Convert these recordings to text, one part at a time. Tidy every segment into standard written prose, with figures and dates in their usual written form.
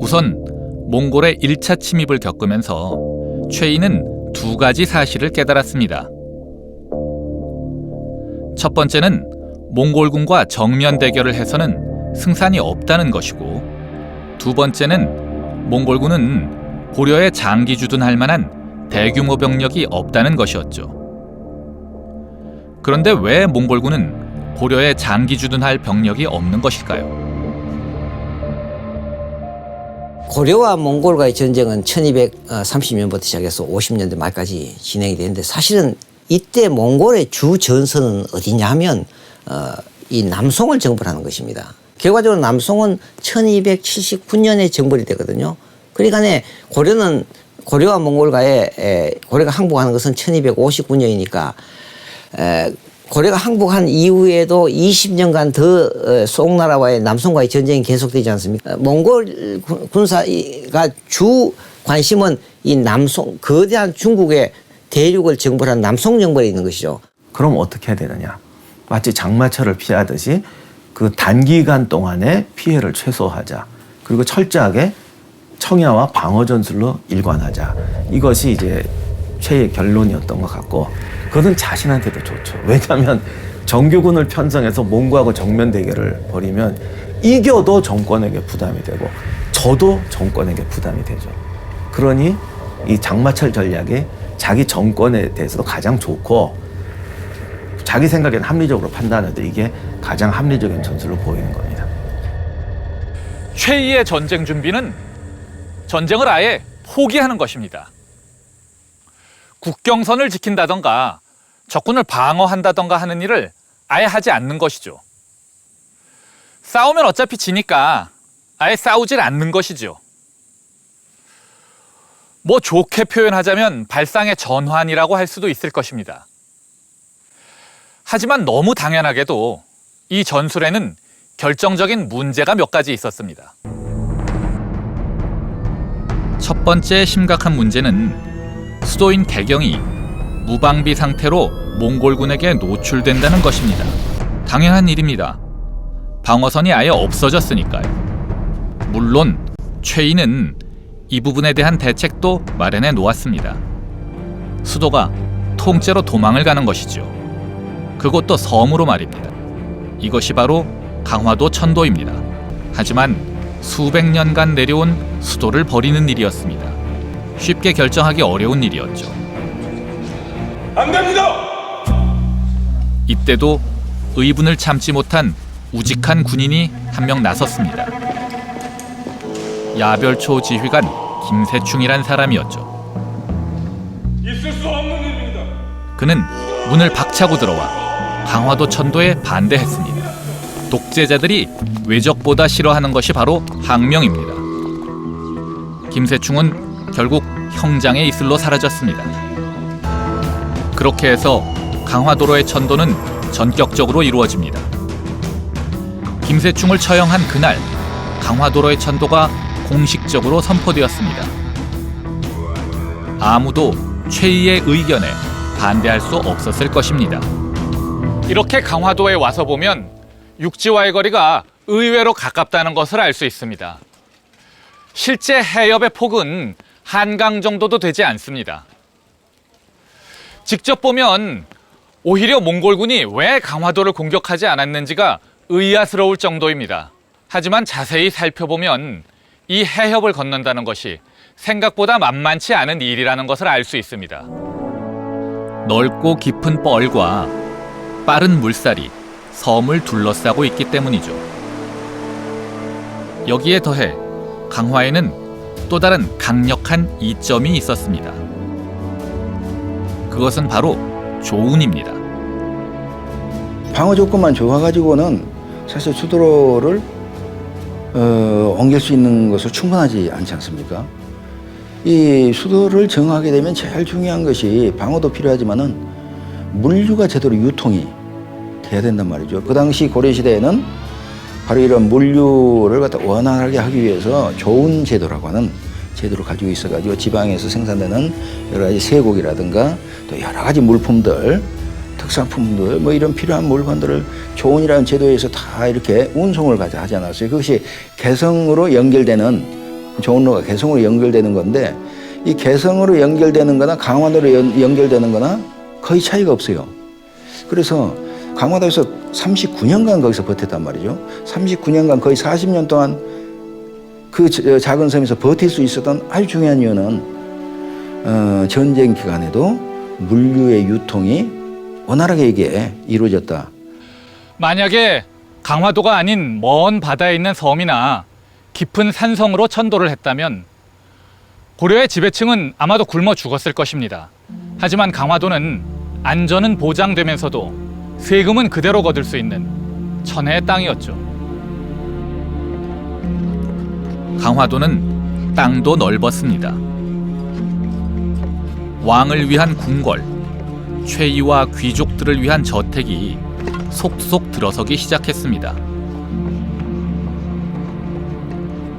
우선 몽골의 1차 침입을 겪으면서 최이는 두 가지 사실을 깨달았습니다. 첫 번째는 몽골군과 정면 대결을 해서는 승산이 없다는 것이고, 두 번째는 몽골군은 고려에 장기 주둔할 만한 대규모 병력이 없다는 것이었죠. 그런데 왜 몽골군은 고려에 장기 주둔할 병력이 없는 것일까요? 고려와 몽골과의 전쟁은 1230년부터 시작해서 50년대 말까지 진행이 되는데, 사실은 이때 몽골의 주 전선은 어디냐 하면 이 남송을 정벌하는 것입니다. 결과적으로 남송은 1279년에 정벌이 되거든요. 그러니까 고려와 몽골과의 고려가 항복하는 것은 1259년이니까 고려가 항복한 이후에도 20년간 더 송나라와의 남송과의 전쟁이 계속되지 않습니까? 몽골 군사가 주 관심은 이 남송, 거대한 중국의 대륙을 정벌한 남송 정벌에 있는 것이죠. 그럼 어떻게 해야 되느냐? 마치 장마철을 피하듯이 그 단기간 동안의 피해를 최소화하자. 그리고 철저하게 청야와 방어 전술로 일관하자. 이것이 이제 최의 결론이었던 것 같고, 그것은 자신한테도 좋죠. 왜냐하면 정규군을 편성해서 몽고하고 정면 대결을 벌이면 이겨도 정권에게 부담이 되고 져도 정권에게 부담이 되죠. 그러니 이 장마철 전략이 자기 정권에 대해서도 가장 좋고, 자기 생각에는 합리적으로 판단해도 이게 가장 합리적인 전술로 보이는 겁니다. 최이의 전쟁 준비는 전쟁을 아예 포기하는 것입니다. 국경선을 지킨다던가 적군을 방어한다던가 하는 일을 아예 하지 않는 것이죠. 싸우면 어차피 지니까 아예 싸우질 않는 것이죠. 뭐 좋게 표현하자면 발상의 전환이라고 할 수도 있을 것입니다. 하지만 너무 당연하게도 이 전술에는 결정적인 문제가 몇 가지 있었습니다. 첫 번째 심각한 문제는 수도인 개경이 무방비 상태로 몽골군에게 노출된다는 것입니다. 당연한 일입니다. 방어선이 아예 없어졌으니까요. 물론 최이는 이 부분에 대한 대책도 마련해 놓았습니다. 수도가 통째로 도망을 가는 것이죠. 그것도 섬으로 말입니다. 이것이 바로 강화도 천도입니다. 하지만 수백 년간 내려온 수도를 버리는 일이었습니다. 쉽게 결정하기 어려운 일이었죠. 안 됩니다! 이때도 의분을 참지 못한 우직한 군인이 한 명 나섰습니다. 야별초 지휘관 김세충이란 사람이었죠. 있을 수 없는 일입니다. 그는 문을 박차고 들어와 강화도 천도에 반대했습니다. 독재자들이 외적보다 싫어하는 것이 바로 항명입니다. 김세충은 결국 형장의 이슬로 사라졌습니다. 그렇게 해서 강화도로의 천도는 전격적으로 이루어집니다. 김세충을 처형한 그날 강화도로의 천도가 공식적으로 선포되었습니다. 아무도 최이의 의견에 반대할 수 없었을 것입니다. 이렇게 강화도에 와서 보면 육지와의 거리가 의외로 가깝다는 것을 알 수 있습니다. 실제 해협의 폭은 한강 정도도 되지 않습니다. 직접 보면 오히려 몽골군이 왜 강화도를 공격하지 않았는지가 의아스러울 정도입니다. 하지만 자세히 살펴보면 이 해협을 건넌다는 것이 생각보다 만만치 않은 일이라는 것을 알 수 있습니다. 넓고 깊은 뻘과 빠른 물살이 섬을 둘러싸고 있기 때문이죠. 여기에 더해 강화에는 또 다른 강력한 이점이 있었습니다. 그것은 바로 조운입니다. 방어 조건만 좋아가지고는 사실 수도를 옮길 수 있는 것은 충분하지 않지 않습니까? 이 수도를 정하게 되면 제일 중요한 것이 방어도 필요하지만은 물류가 제대로 유통이 돼야 된단 말이죠. 그 당시 고려시대에는 바로 이런 물류를 갖다 원활하게 하기 위해서 좋은 제도라고 하는 제도를 가지고 있어가지고 지방에서 생산되는 여러 가지 쇠고기라든가 또 여러 가지 물품들, 특산품들 뭐 이런 필요한 물건들을 조운이라는 제도에서 다 이렇게 운송을 하지 않았어요. 그것이 개성으로 연결되는 종로가 개성으로 연결되는 건데 이 개성으로 연결되는 거나 강화도로 연결되는 거나 거의 차이가 없어요. 그래서 강화도에서 39년간 거기서 버텼단 말이죠. 39년간 거의 40년 동안 그 작은 섬에서 버틸 수 있었던 아주 중요한 이유는 전쟁 기간에도 물류의 유통이 원활하게 이게 이루어졌다. 만약에 강화도가 아닌 먼 바다에 있는 섬이나 깊은 산성으로 천도를 했다면 고려의 지배층은 아마도 굶어 죽었을 것입니다. 하지만 강화도는 안전은 보장되면서도 세금은 그대로 거둘 수 있는 천혜의 땅이었죠. 강화도는 땅도 넓었습니다. 왕을 위한 궁궐, 최이와 귀족들을 위한 저택이 속속 들어서기 시작했습니다.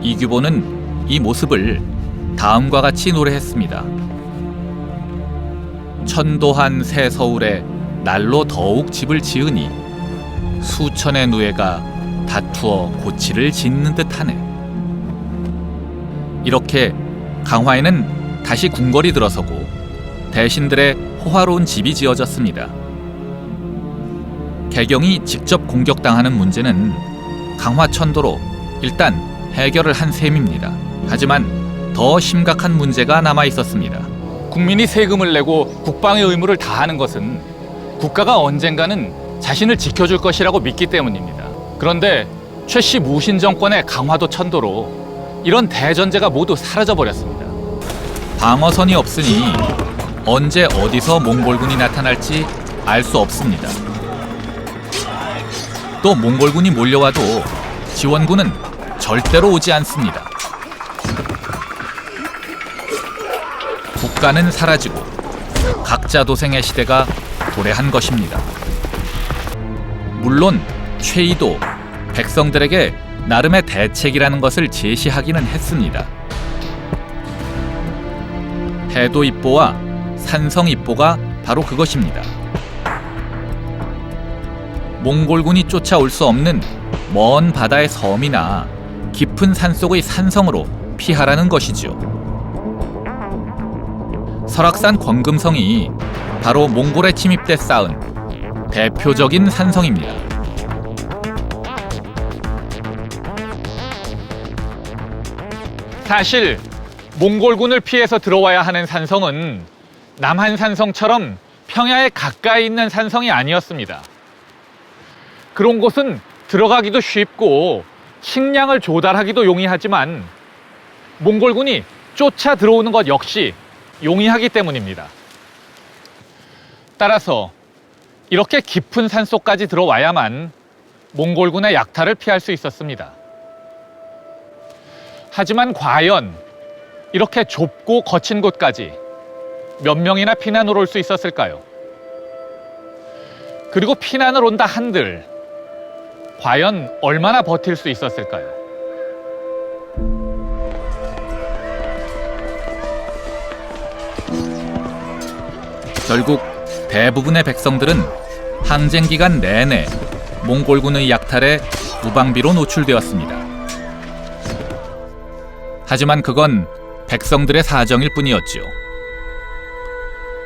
이규보는 이 모습을 다음과 같이 노래했습니다. 천도한 새 서울에 날로 더욱 집을 지으니 수천의 누에가 다투어 고치를 짓는 듯하네. 이렇게 강화에는 다시 궁궐이 들어서고 대신들의 호화로운 집이 지어졌습니다. 개경이 직접 공격당하는 문제는 강화천도로 일단 해결을 한 셈입니다. 하지만 더 심각한 문제가 남아 있었습니다. 국민이 세금을 내고 국방의 의무를 다하는 것은 국가가 언젠가는 자신을 지켜줄 것이라고 믿기 때문입니다. 그런데 최씨 무신 정권의 강화도 천도로 이런 대전제가 모두 사라져버렸습니다. 방어선이 없으니 언제 어디서 몽골군이 나타날지 알 수 없습니다. 또 몽골군이 몰려와도 지원군은 절대로 오지 않습니다. 국가는 사라지고 각자 도생의 시대가 도래한 것입니다. 물론 최이도 백성들에게 나름의 대책이라는 것을 제시하기는 했습니다. 해도 입보와 산성 입보가 바로 그것입니다. 몽골군이 쫓아올 수 없는 먼 바다의 섬이나 깊은 산속의 산성으로 피하라는 것이죠. 설악산 권금성이 바로 몽골에 침입돼 쌓은 대표적인 산성입니다. 사실 몽골군을 피해서 들어와야 하는 산성은 남한산성처럼 평야에 가까이 있는 산성이 아니었습니다. 그런 곳은 들어가기도 쉽고 식량을 조달하기도 용이하지만 몽골군이 쫓아 들어오는 것 역시 용이하기 때문입니다. 따라서 이렇게 깊은 산속까지 들어와야만 몽골군의 약탈을 피할 수 있었습니다. 하지만 과연 이렇게 좁고 거친 곳까지 몇 명이나 피난을 올 수 있었을까요? 그리고 피난을 온다 한들 과연 얼마나 버틸 수 있었을까요? 결국 대부분의 백성들은 항쟁 기간 내내 몽골군의 약탈에 무방비로 노출되었습니다. 하지만 그건 백성들의 사정일 뿐이었지요.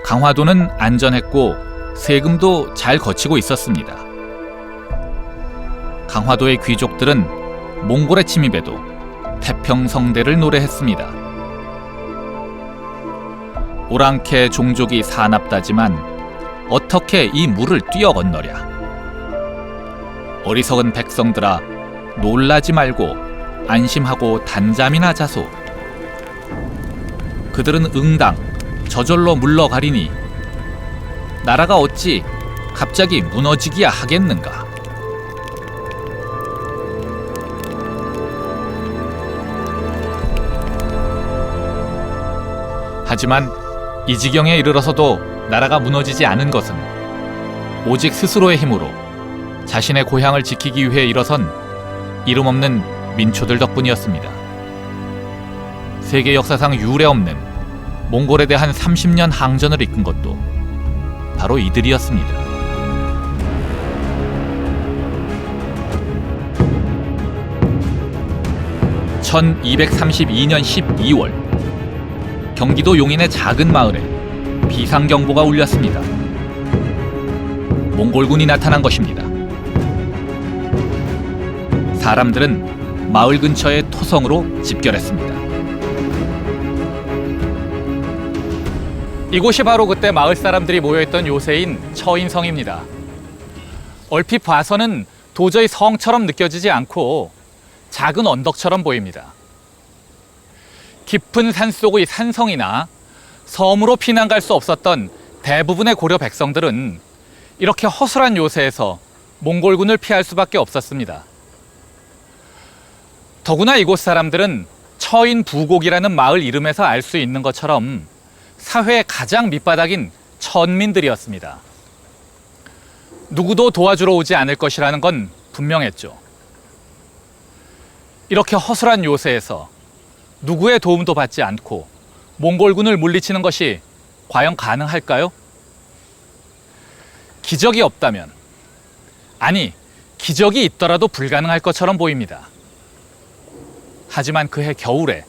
강화도는 안전했고 세금도 잘 거치고 있었습니다. 강화도의 귀족들은 몽골의 침입에도 태평성대를 노래했습니다. 오랑캐 종족이 사납다지만 어떻게 이 물을 뛰어 건너랴. 어리석은 백성들아, 놀라지 말고 안심하고 단잠이나 자소. 그들은 응당 저절로 물러가리니 나라가 어찌 갑자기 무너지기야 하겠는가. 하지만 이 지경에 이르러서도 나라가 무너지지 않은 것은 오직 스스로의 힘으로 자신의 고향을 지키기 위해 일어선 이름 없는 민초들 덕분이었습니다. 세계 역사상 유례 없는 몽골에 대한 30년 항전을 이끈 것도 바로 이들이었습니다. 1232년 12월 경기도 용인의 작은 마을에 비상경보가 울렸습니다. 몽골군이 나타난 것입니다. 사람들은 마을 근처의 토성으로 집결했습니다. 이곳이 바로 그때 마을 사람들이 모여있던 요새인 처인성입니다. 얼핏 봐서는 도저히 성처럼 느껴지지 않고 작은 언덕처럼 보입니다. 깊은 산속의 산성이나 섬으로 피난 갈 수 없었던 대부분의 고려 백성들은 이렇게 허술한 요새에서 몽골군을 피할 수밖에 없었습니다. 더구나 이곳 사람들은 처인부곡이라는 마을 이름에서 알 수 있는 것처럼 사회의 가장 밑바닥인 천민들이었습니다. 누구도 도와주러 오지 않을 것이라는 건 분명했죠. 이렇게 허술한 요새에서 누구의 도움도 받지 않고 몽골군을 물리치는 것이 과연 가능할까요? 기적이 없다면, 아니, 기적이 있더라도 불가능할 것처럼 보입니다. 하지만 그해 겨울에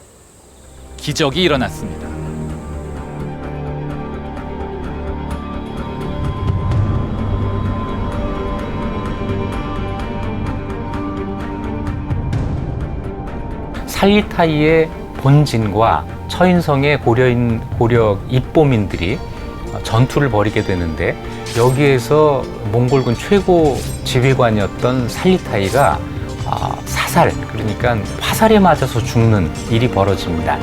기적이 일어났습니다. 살리타이의 본진과 처인성의 고려 입보민들이 전투를 벌이게 되는데, 여기에서 몽골군 최고 지휘관이었던 살리타이가 사살, 그러니까 화살에 맞아서 죽는 일이 벌어집니다.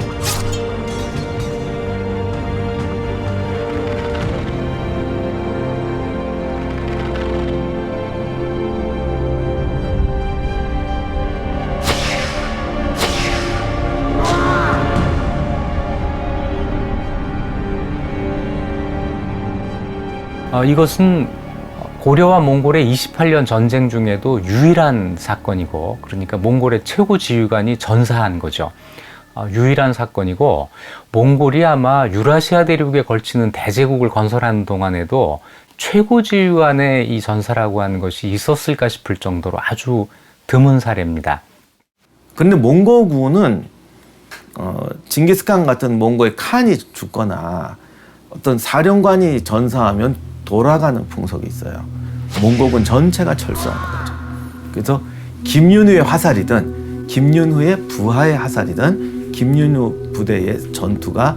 이것은 고려와 몽골의 28년 전쟁 중에도 유일한 사건이고, 그러니까 몽골의 최고 지휘관이 전사한 거죠. 유일한 사건이고, 몽골이 아마 유라시아 대륙에 걸치는 대제국을 건설하는 동안에도 최고 지휘관의 이 전사라고 하는 것이 있었을까 싶을 정도로 아주 드문 사례입니다. 근데 몽고군은 징기스칸 같은 몽고의 칸이 죽거나 어떤 사령관이 전사하면 돌아가는 풍속이 있어요. 몽고군 전체가 철수하는 거죠. 그래서 김윤후의 화살이든 김윤후의 부하의 화살이든 김윤후 부대의 전투가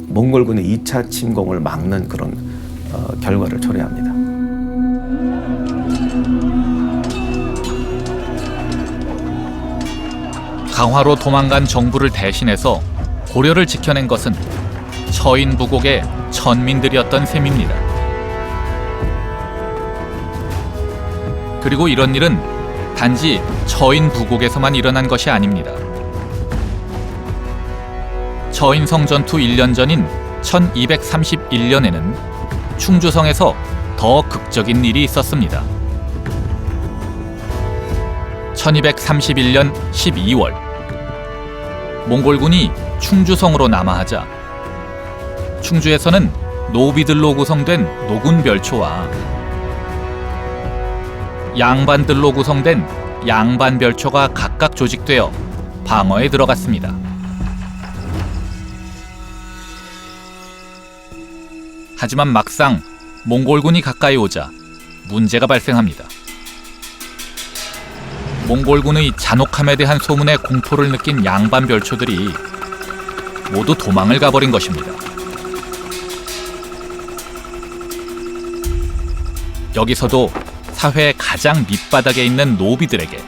몽골군의 2차 침공을 막는 그런 결과를 초래합니다. 강화로 도망간 정부를 대신해서 고려를 지켜낸 것은 처인부곡의 천민들이었던 셈입니다. 그리고 이런 일은 단지 처인부곡에서만 일어난 것이 아닙니다. 처인성 전투 1년 전인 1231년에는 충주성에서 더 극적인 일이 있었습니다. 1231년 12월 몽골군이 충주성으로 남하하자 충주에서는 노비들로 구성된 노군별초와 양반들로 구성된 양반별초가 각각 조직되어 방어에 들어갔습니다. 하지만 막상 몽골군이 가까이 오자 문제가 발생합니다. 몽골군의 잔혹함에 대한 소문에 공포를 느낀 양반별초들이 모두 도망을 가버린 것입니다. 여기서도 사회의 가장 밑바닥에 있는 노비들에게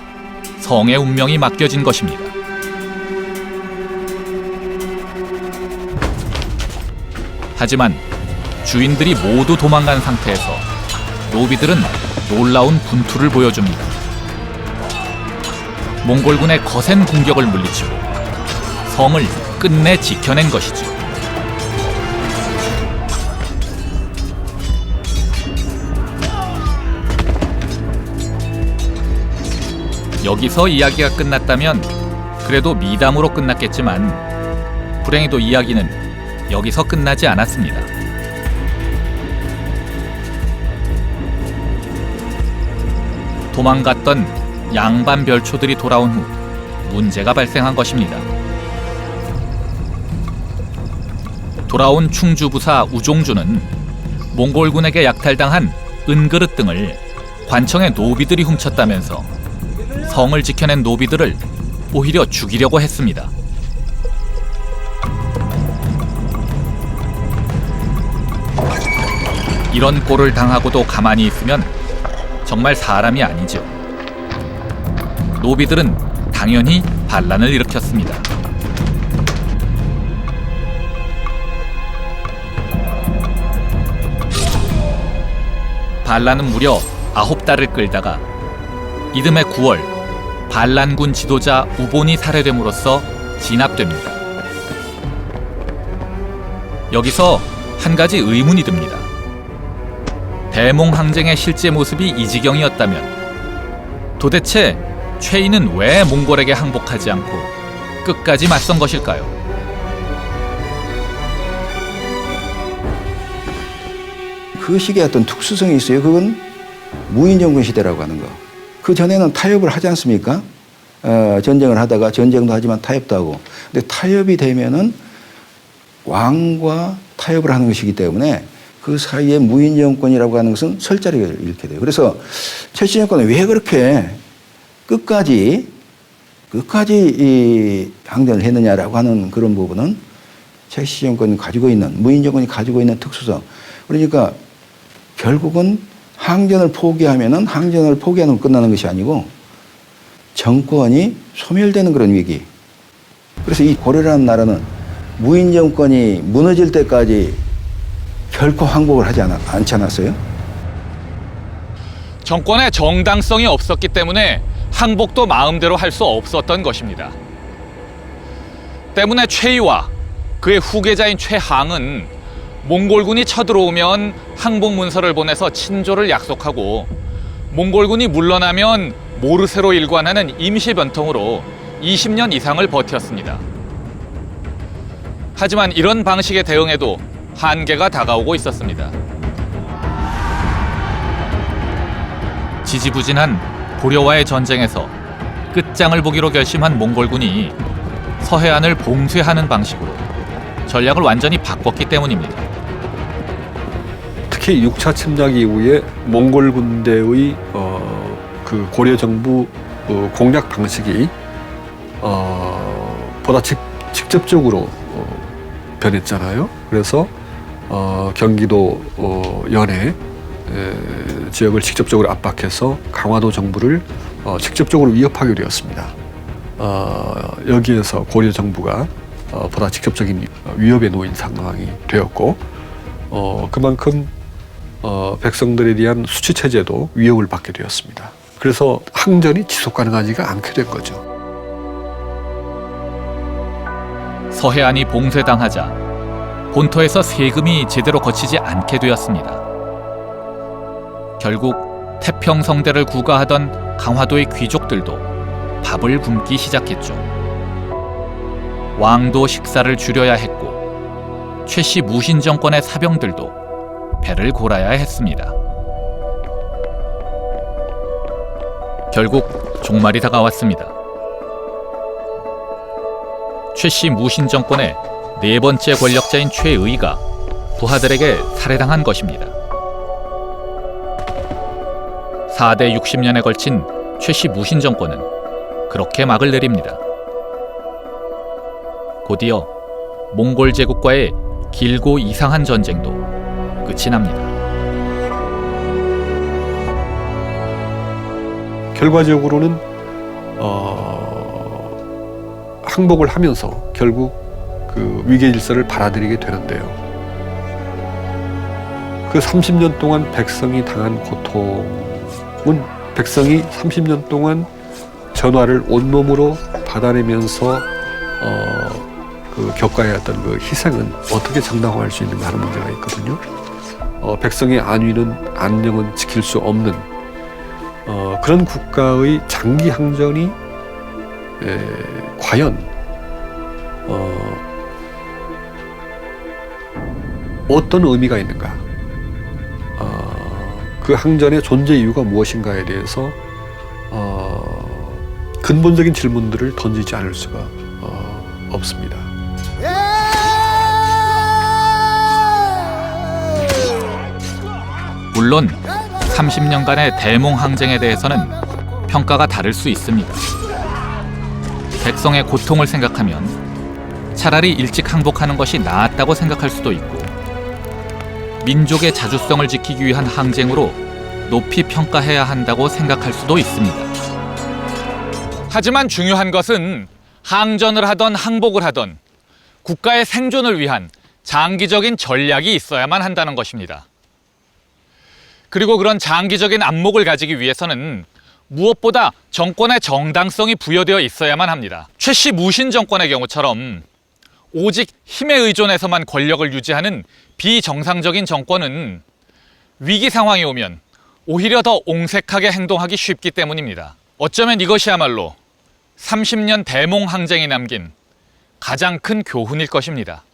성의 운명이 맡겨진 것입니다. 하지만 주인들이 모두 도망간 상태에서 노비들은 놀라운 분투를 보여줍니다. 몽골군의 거센 공격을 물리치고 성을 끝내 지켜낸 것이죠. 여기서 이야기가 끝났다면 그래도 미담으로 끝났겠지만 불행히도 이야기는 여기서 끝나지 않았습니다. 도망갔던 양반별초들이 돌아온 후 문제가 발생한 것입니다. 돌아온 충주부사 우종주는 몽골군에게 약탈당한 은그릇 등을 관청의 노비들이 훔쳤다면서 성을 지켜낸 노비들을 오히려 죽이려고 했습니다. 이런 꼴을 당하고도 가만히 있으면 정말 사람이 아니죠. 노비들은 당연히 반란을 일으켰습니다. 반란은 무려 9달을 끌다가 이듬해 9월 반란군 지도자 우본이 살해됨으로써 진압됩니다. 여기서 한 가지 의문이 듭니다. 대몽항쟁의 실제 모습이 이 지경이었다면 도대체 최이는 왜 몽골에게 항복하지 않고 끝까지 맞선 것일까요? 그 시기에 어떤 특수성이 있어요. 그건 무인정권 시대라고 하는 거. 그 전에는 타협을 하지 않습니까? 전쟁을 하다가 전쟁도 하지만 타협도 하고. 근데 타협이 되면은 왕과 타협을 하는 것이기 때문에 그 사이에 무인정권이라고 하는 것은 설 자리가 잃게 돼요. 그래서 최씨 정권은 왜 그렇게 끝까지 이 항전을 했느냐라고 하는 그런 부분은 최씨 정권이 가지고 있는, 무인정권이 가지고 있는 특수성. 그러니까 결국은 항전을 포기하면은 항전을 포기하는 건 끝나는 것이 아니고 정권이 소멸되는 그런 위기. 그래서 이 고려라는 나라는 무인정권이 무너질 때까지 결코 항복을 하지 않지 않았어요? 정권의 정당성이 없었기 때문에 항복도 마음대로 할 수 없었던 것입니다. 때문에 최이와 그의 후계자인 최항은 몽골군이 쳐들어오면 항복 문서를 보내서 친조를 약속하고 몽골군이 물러나면 모르쇠로 일관하는 임시 변통으로 20년 이상을 버텼습니다. 하지만 이런 방식의 대응에도 한계가 다가오고 있었습니다. 지지부진한 고려와의 전쟁에서 끝장을 보기로 결심한 몽골군이 서해안을 봉쇄하는 방식으로 전략을 완전히 바꿨기 때문입니다. 특히 6차 침략 이후에 몽골 군대의 그 고려 정부 공략 방식이 보다 직접적으로 변했잖아요. 그래서 경기도 연해 지역을 직접적으로 압박해서 강화도 정부를 직접적으로 위협하게 되었습니다. 여기에서 고려 정부가 보다 직접적인 위협에 놓인 상황이 되었고 그만큼 백성들에 대한 수치 체제도 위협을 받게 되었습니다. 그래서 항전이 지속 가능하지가 않게 된 거죠. 서해안이 봉쇄당하자 본토에서 세금이 제대로 거치지 않게 되었습니다. 결국 태평성대를 구가하던 강화도의 귀족들도 밥을 굶기 시작했죠. 왕도 식사를 줄여야 했고 최씨 무신 정권의 사병들도 배를 골아야 했습니다. 결국 종말이 다가왔습니다. 최씨 무신 정권의 네 번째 권력자인 최의가 부하들에게 살해당한 것입니다. 4대 60년에 걸친 최씨 무신 정권은 그렇게 막을 내립니다. 곧이어 몽골 제국과의 길고 이상한 전쟁도 끝이 납니다. 결과적으로는 항복을 하면서 결국 그 위계 질서를 받아들이게 되는데요. 그 30년 동안 백성이 당한 고통은 백성이 30년 동안 전화를 온몸으로 받아내면서 그 겪어야 했던 그 희생은 어떻게 정당화할 수 있는가 하는 문제가 있거든요. 백성의 안녕은 지킬 수 없는 그런 국가의 장기 항전이 과연 어떤 의미가 있는가, 그 항전의 존재 이유가 무엇인가에 대해서 근본적인 질문들을 던지지 않을 수가 없습니다. 물론 30년간의 대몽 항쟁에 대해서는 평가가 다를 수 있습니다. 백성의 고통을 생각하면 차라리 일찍 항복하는 것이 나았다고 생각할 수도 있고, 민족의 자주성을 지키기 위한 항쟁으로 높이 평가해야 한다고 생각할 수도 있습니다. 하지만 중요한 것은 항전을 하던 항복을 하던 국가의 생존을 위한 장기적인 전략이 있어야만 한다는 것입니다. 그리고 그런 장기적인 안목을 가지기 위해서는 무엇보다 정권의 정당성이 부여되어 있어야만 합니다. 최씨 무신 정권의 경우처럼 오직 힘에 의존해서만 권력을 유지하는 비정상적인 정권은 위기 상황이 오면 오히려 더 옹색하게 행동하기 쉽기 때문입니다. 어쩌면 이것이야말로 30년 대몽 항쟁이 남긴 가장 큰 교훈일 것입니다.